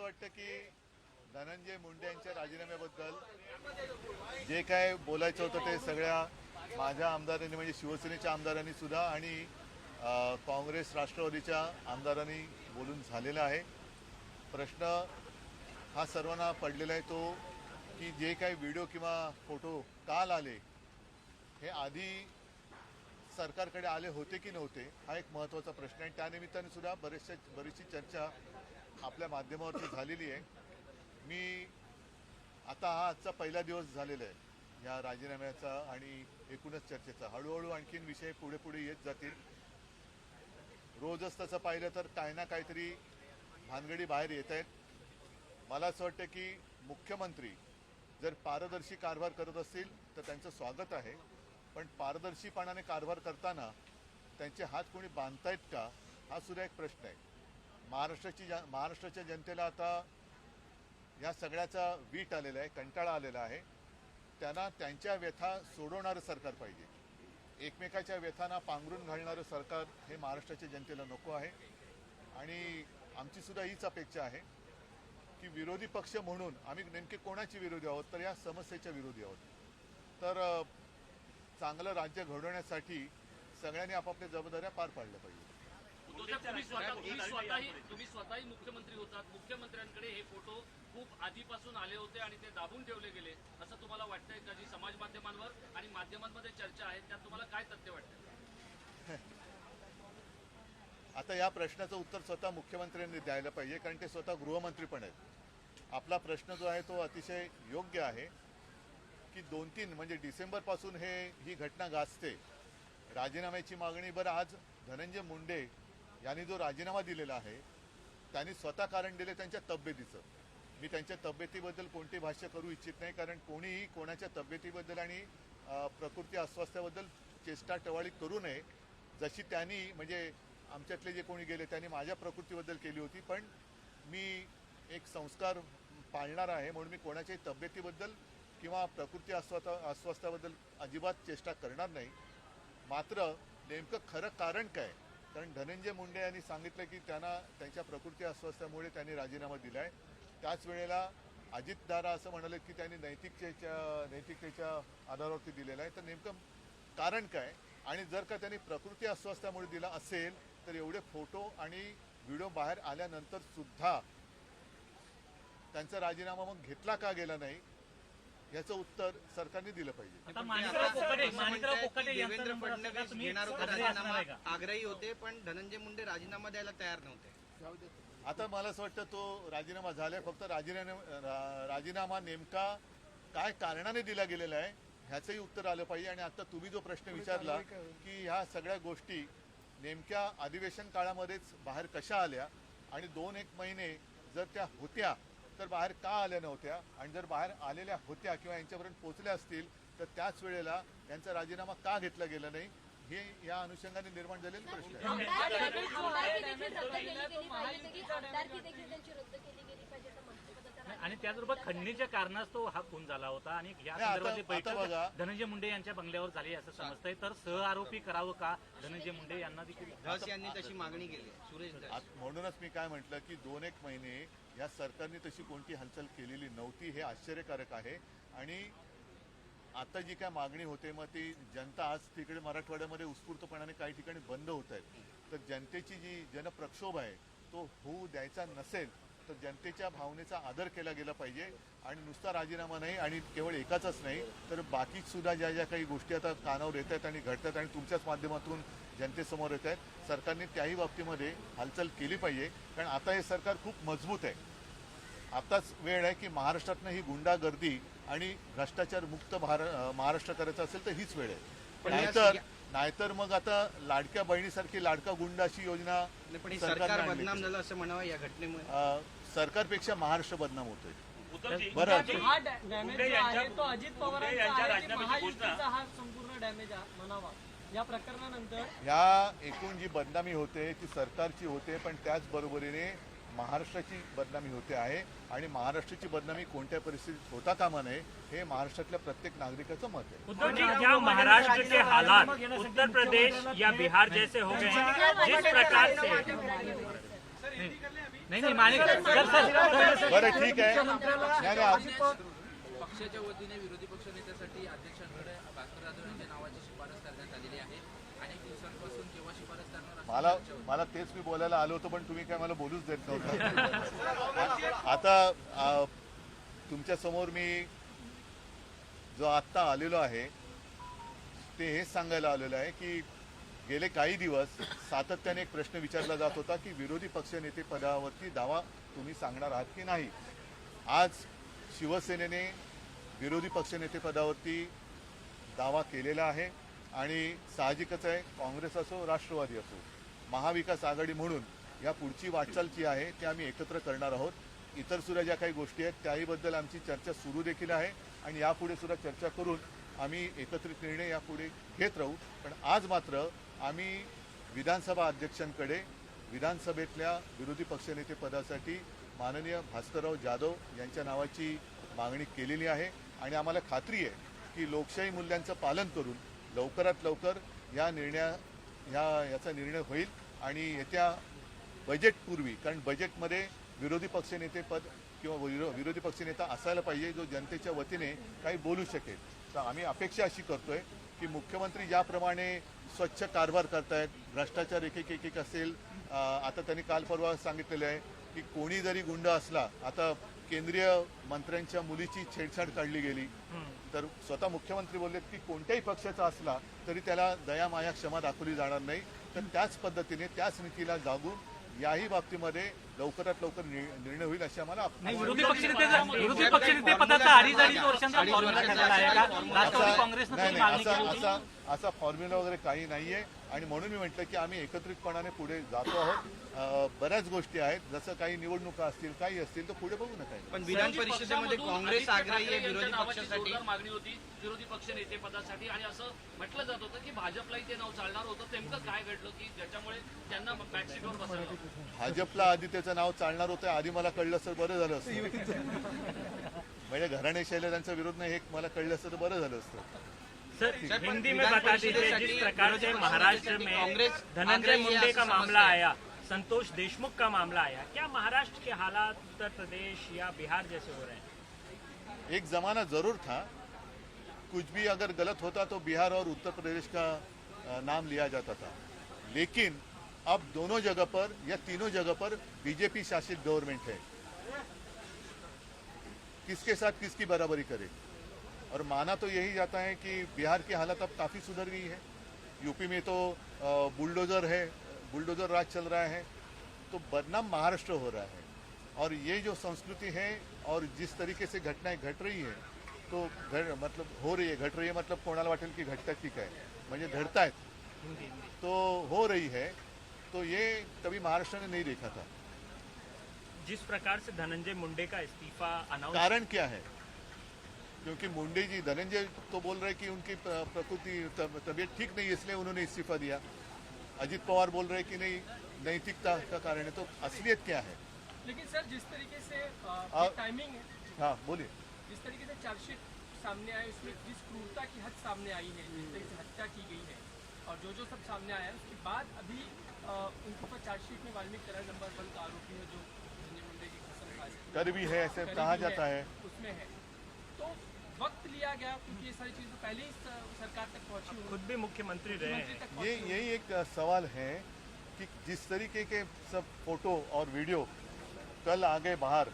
वाटतं की धनंजय मुंडे यांच्या राजीनाम्याबद्दल जे काय बोलायचं होतं ते सगळ्या माझ्या आमदारांनी म्हणजे शिवसेनेच्या आमदारांनी सुद्धा आणि काँग्रेस राष्ट्रवादीच्या आमदारांनी बोलून झालेला आहे. प्रश्न हा सर्वांना पडलेला आहे तो की जे काही व्हिडिओ किंवा फोटो काल आले हे आधी सरकारकडे आले होते की नव्हते हा एक महत्त्वाचा प्रश्न आहे. त्यानिमित्ताने सुद्धा बरीचशी चर्चा आपल्या माध्यमावरती झालेली आहे. मी आता हा आजचा पहिला दिवस झालेला आहे या राजीनाम्याचा आणि एकूणच चर्चेचा. हळूहळू आणखीन विषय पुढे पुढे येत जातील. रोजच तसं पाहिलं तर काही ना काहीतरी भानगडी बाहेर येत आहेत. मला असं वाटतं की मुख्यमंत्री जर पारदर्शी कारभार करत असतील तर त्यांचं स्वागत आहे, पण पारदर्शीपणाने कारभार करताना त्यांचे हात कोणी बांधतायत का हा सुद्धा एक प्रश्न आहे. महाराष्ट्राच्या जनतेला आता या सगळ्याचा वीट आलेला आहे, कंटाळा आलेला आहे. त्यांना त्यांच्या व्यथा सोडवणारं सरकार पाहिजे. एकमेकाच्या व्यथांना पांघरून घालणारं सरकार हे महाराष्ट्राच्या जनतेला नको आहे. आणि आमची सुद्धा हीच अपेक्षा आहे की विरोधी पक्ष म्हणून आम्ही नेमके कोणाचे विरोधी आहोत तर या समस्येच्या विरोधी आहोत. तर चांगलं राज्य घडवण्यासाठी सगळ्यांनी आपापल्या जबाबदाऱ्या पार पाडल्या पाहिजे. तुम्ही स्वतःही मुख्यमंत्री होतात. मुख्यमंत्र्यांकडे हे फोटो खूप आधीपासून आले होते आणि ते दाबून ठेवले गेले असं तुम्हाला वाटतंय का? जी समाज माध्यमांवर आणि माध्यमांमध्ये चर्चा आहे त्यात तुम्हाला काय तथ्य वाटतं? आता या प्रश्नाचं उत्तर स्वतः मुख्यमंत्र्यांनी द्यायला पाहिजे, कारण ते स्वतः गृहमंत्री पण आहेत. आपला प्रश्न जो आहे तो अतिशय योग्य आहे की 2-3 म्हणजे डिसेंबरपासून ही घटना गाजते. राजीनाम्याची मागणी. बरं, आज धनंजय मुंडे यांनी जो राजीनामा दिलेला आहे त्यांनी स्वतः कारण दिले त्यांच्या तब्येतीचं. मी त्यांच्या तब्येतीबद्दल कोणते भाष्य करू इच्छित नाही, कारण कोणीही कोणाच्या तब्येतीबद्दल आणि प्रकृती अस्वास्थ्याबद्दल चेष्टा टवाळी करू नये. जशी त्यांनी म्हणजे आमच्यातले जे कोणी गेले त्यांनी माझ्या प्रकृतीबद्दल केली होती, पण मी एक संस्कार पाळणार आहे म्हणून मी कोणाच्याही तब्येतीबद्दल किंवा प्रकृती अस्वास्थ्याबद्दल अजिबात चेष्टा करणार नाही. मात्र नेमकं खरं कारण काय? कारण धनंजय मुंडे यांनी सांगितलं की त्यांना त्यांच्या प्रकृती अस्वास्थ्यामुळे त्यांनी राजीनामा दिला आहे. त्याच वेळेला अजितदादा असं म्हणाले की त्यांनी नैतिकतेच्या आधारावरती दिलेला आहे. तर नेमकं कारण काय? आणि जर का त्यांनी प्रकृती अस्वास्थ्यामुळे दिला असेल तर एवढे फोटो आणि व्हिडिओ बाहेर आल्यानंतर सुद्धा त्यांचा राजीनामा मग घेतला का गेला नाही याचं उत्तर सरकारने दिलं पाहिजे. देवेंद्र फडणवीस घेणार होता राजीनामा, आग्रही होते, पण धनंजय मुंडे राजीनामा द्यायला तयार नव्हते. आता मला असं वाटतं तो राजीनामा झालाय. फक्त राजीनामा नेमका काय कारणाने दिला गेलेला आहे ह्याचंही उत्तर आलं पाहिजे. आणि आता तुम्ही जो प्रश्न विचारला की ह्या सगळ्या गोष्टी नेमक्या अधिवेशन काळामध्येच बाहेर कशा आल्या आणि 2-1 महिने जर त्या होत्या तर बाहेर का आल्या नव्हत्या, आणि जर बाहेर आलेल्या होत्या किंवा यांच्यापर्यंत पोहोचल्या असतील तर त्याच वेळेला यांचा राजीनामा का घेतला गेला नाही हे या अनुषंगाने निर्माण झालेले प्रश्न आहे. आणि त्याचबरोबर खंडणीच्या कारणास्तव हा खून झाला होता आणि या संदर्भातली बैठक धनंजय मुंडे यांच्या बंगल्यावर झाली असं समजतंय. तर सह आरोपी करावं का धनंजय मुंडे यांना देखील? धस यांनी तशी मागणी केली. सुरेश धस. म्हणूनच मी काय म्हटलं की 2-1 महिने या सरकारने तशी कोणती हालचाल केलेली नव्हती हे आश्चर्यकारक आहे. आणि आता जी काय मागणी होते मग ती जनता आज तिकडे मराठवाड्यामध्ये उत्स्फूर्तपणाने काही ठिकाणी बंद होत आहेत. तर जनतेची जी जनप्रक्षोभ आहे तो होऊ द्यायचा नसेल तर जनतेच्या भावनेचा आदर केला गेला पाहिजे. आणि नुसता राजीनामा नाही आणि केवळ एकाचाच नाही तर बाकी सुद्धा ज्या काही गोष्टी आता कानावर येत आहेत आणि घडतात आणि तुमच्याच माध्यमातून जनतेसमोर येत आहेत, सरकारने त्याही बाबतीमध्ये हालचाल केली पाहिजे. कारण आता हे सरकार खूप मजबूत आहे. आताच वेळ आहे की महाराष्ट्रातनं ही गुंडागर्दी आणि भ्रष्टाचार मुक्त महाराष्ट्र करायचा असेल तर हीच वेळ आहे. नाहीतर मग आता लाडक्या बहिणीसारखी लाडका गुंड अशी योजना सरकार बदनाम झालं असं म्हणावं या घटनेमुळे. सरकारपेक्षा महाराष्ट्र बदनाम होतोय. बरं, हा डॅमेज आहे तो अजित पवारांचा आहे की महायुतीचा हा संपूर्ण डॅमेज म्हणावा या प्रकरणानंतर? ह्या एकूण जी बदनामी होते ती सरकारची होते, पण त्याचबरोबरीने महाराष्ट्राची बदनामी होते आहे. आणि महाराष्ट्राची बदनामी कोणत्या परिस्थितीत होता कामा नये हे महाराष्ट्रातल्या प्रत्येक नागरिकाचं मत आहे. महाराष्ट्र के हालात उत्तर प्रदेश या बिहार जैसे हो गए हैं, जिस प्रकार से नाही माणिक सर बरं ठीक आहे नाही, नाही, पक्षाच्या वतीने विरोधी पक्षनेत्यासाठी अध्यक्षांकडे भास्कर जाधव यांच्या नावाची शिफारस करण्यात आलेली आहे. अनेक दिवसांपासून केव्हा शिफारस करणार मला तेच मी बोलायला आलो होतो पण तुम्ही काय मला बोलूच देत नव्हता. आता तुमच्या समोर मी जो आत्ता आलेलो आहे ते हेच सांगायला आलेलो आहे की गेले काही दिवस सातत्याने एक प्रश्न विचारला जात होता की विरोधी पक्षनेते पदावरती दावा तुम्ही सांगणार आहात की नाही. आज शिवसेनेने विरोधी पक्षनेते पदावरती दावा केलेला आहे आणि साहजिकच आहे काँग्रेस असो राष्ट्रवादी असो महाविकास आघाडी म्हणून या पुढची वाटचाल जी आहे ती आम्ही एकत्र करणार आहोत. इतर सुद्धा ज्या काही गोष्टी आहेत त्याहीबद्दल आमची चर्चा सुरू देखील आहे आणि यापुढे सुद्धा चर्चा करून आम्ही एकत्रित निर्णय यापुढे घेत राहू. पण आज मात्र आम्ही विधानसभा अध्यक्षांकडे विधानसभेतल्या विरोधी पक्षनेते पदासाठी माननीय भास्करराव जाधव यांच्या नावाची मागणी केलेली आहे आणि आम्हाला खात्री आहे की लोकशाही मूल्यांचं पालन करून लवकरात लवकर याचा निर्णय होईल आणि येत्या बजेटपूर्वी, कारण बजेटमध्ये विरोधी पक्षनेते पद किंवा विरोधी पक्षनेता असायला पाहिजे जो जनतेच्या वतीने काही बोलू शकेल. तर आम्ही अपेक्षा अशी करतोय की मुख्यमंत्री ज्याप्रमाणे स्वच्छ कारभार करतायत, भ्रष्टाचार एक असेल, आता त्यांनी काल परवा सांगितलेलं आहे की कोणी जरी गुंड असला, आता केंद्रीय मंत्र्यांच्या मुलीची छेडछाड काढली गेली तर स्वतः मुख्यमंत्री बोललेत की कोणत्याही पक्षाचा असला तरी त्याला दया माया क्षमा दाखवली जाणार नाही. तर त्याच पद्धतीने त्याच नीतीला जागून याही बाबतीमध्ये लवकरात लवकर निर्णय होईल अशी आम्हाला विरोधी पक्षनेते पदाचा अडीच वर्षांचा फॉर्म्युला ठरलेला आहे का? राष्ट्रवादी काँग्रेसनं नाही तरी मागणी केली होती. असा फॉर्म्युला वगैरे काही नाहीये आणि म्हणून मी म्हटलं की आम्ही एकत्रितपणाने पुढे जातो आहोत. बऱ्याच गोष्टी आहेत, जसं काही निवडणुका असतील काही असतील तर पुढे बघू नका. पण विधान परिषदेमध्ये काँग्रेस आग्रही आहे विरोधी पक्षासाठी. मागणी होती विरोधी पक्ष नेते पदासाठी आणि असं म्हटलं जात होतं की भाजपलाही ते नाव चालणार होतं. नेमकं काय घडलं की ज्याच्यामुळे त्यांना बॅकसीटवर बसवलं? भाजपला आधी त्याचं नाव चालणार होतं, आधी मला कळलं असतं बरं झालं असतं. म्हणजे घराणेशाहीला त्यांचा विरोध नाही हे मला कळलं असतं तर बरं झालं असतं. सर हिंदी में बता दीजिए, जिस प्रकार से महाराष्ट्र में धनंजय मुंडे का मामला आया, संतोष देशमुख का मामला आया, क्या महाराष्ट्र के हालात उत्तर प्रदेश या बिहार जैसे हो रहे हैं? एक जमाना जरूर था, कुछ भी अगर गलत होता तो बिहार और उत्तर प्रदेश का नाम लिया जाता था, लेकिन अब दोनों जगह पर या तीनों जगह पर बीजेपी शासित गवर्नमेंट है. किसके साथ किसकी बराबरी करे? और माना तो यही जाता है कि बिहार की हालत अब काफ़ी सुधर गई है. यूपी में तो बुलडोजर राज चल रहा है, तो बदनाम महाराष्ट्र हो रहा है. और ये जो संस्कृति है और जिस तरीके से घटनाएं घट रही है तो घट रही है मतलब कोणाला वाटेल की घटतात की काय, म्हणजे घडतायत तो हो रही है. तो ये कभी महाराष्ट्र ने नहीं देखा था. जिस प्रकार से धनंजय मुंडे का इस्तीफा अनाउंस, कारण क्या है? क्योंकि मुंडे जी, धनंजय तो बोल रहे कि उनकी प्रकृति तबीयत ठीक नहीं है इसलिए उन्होंने इस्तीफा दिया. अजित पवार बोल रहे कि नहीं नैतिकता का कारण है. तो असलियत क्या है? लेकिन सर जिस तरीके से टाइमिंग है, हाँ बोलिए. जिस तरीके से चार्जशीट सामने आए उसमें जिस क्रूरता की हद सामने आई है, जिस तरीके से हत्या की गई है और जो सब सामने आया है उसके बाद अभी उनके ऊपर चार्जशीट में वाल्मीकि करार नंबर 1 का आरोपी है जो धनंजय मुंडे की कसम खाई कर भी है ऐसे कहा जाता है. उसमें है. तो वक्त लिया गया क्योंकि ये सारी चीजें पहले ही सरकार तक पहुंची हुई खुद भी मुख्यमंत्री रहे हैं. यही एक सवाल है कि जिस तरीके के सब फोटो और वीडियो कल आ गए बाहर,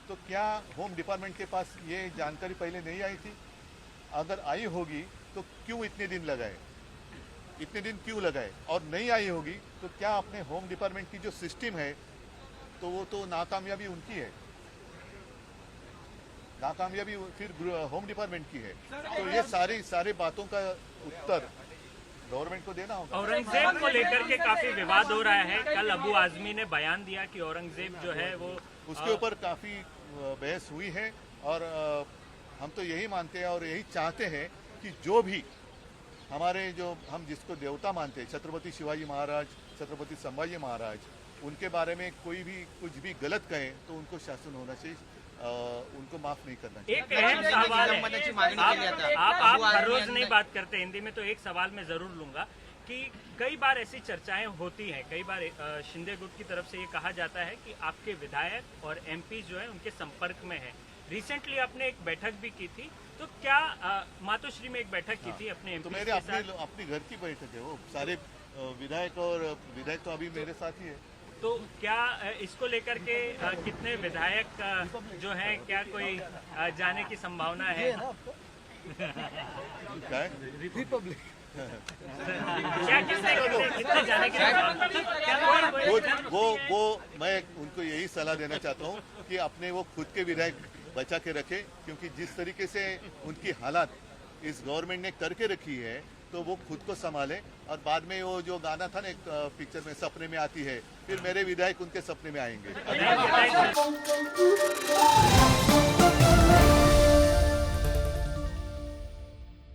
तो क्या होम डिपार्टमेंट के पास ये जानकारी पहले नहीं आई थी? अगर आई होगी तो क्यों इतने दिन लगाए? इतने दिन क्यों लगाए? और नहीं आई होगी तो क्या अपने होम डिपार्टमेंट की जो सिस्टम है तो वो तो नाकामयाबी उनकी है, नाकामयाबी फिर होम डिपार्टमेंट की है. तो ये सारी बातों का उत्तर गवर्नमेंट को देना होगा. औरंगजेब को लेकर के काफी विवाद हो रहा है. कल अबू आजमी ने बयान दिया कि औरंगजेब जो है वो उसके ऊपर काफी बहस हुई है और हम तो यही मानते हैं और यही चाहते हैं कि जो भी हम जिसको देवता मानते हैं, छत्रपति शिवाजी महाराज, छत्रपति संभाजी महाराज, उनके बारे में कोई भी कुछ भी गलत कहे तो उनको शासन होना चाहिए, उनको माफ नहीं करना चाहिए. एक अहम सवाल है, आप हर रोज नहीं बात करते हिंदी में, तो एक सवाल मैं जरूर लूंगा कि कई बार ऐसी चर्चाएं होती हैं, कई बार शिंदे गुट की तरफ से ये कहा जाता है कि आपके विधायक और एमपी जो है उनके संपर्क में है। रिसेंटली आपने एक बैठक भी की थी, तो क्या मातोश्री में एक बैठक की थी अपने तो एमपी मेरे के साथ? अपनी घर की बैठक है, वो सारे विधायक तो अभी मेरे साथ ही है। तो क्या इसको लेकर के कितने विधायक जो हैं, क्या कोई जाने की संभावना है? क्या है? क्या कितने जाने की संभावना? वो मैं उनको यही सलाह देना चाहता हूँ कि अपने वो खुद के विधायक बचा के रखे, क्योंकि जिस तरीके से उनकी हालात इस गवर्नमेंट ने करके रखी है तो वो खुद को संभाले। और बाद में वो जो गाना था ना एक पिक्चर में, सपने में आती है, फिर मेरे विधायक उनके सपने में आएंगे।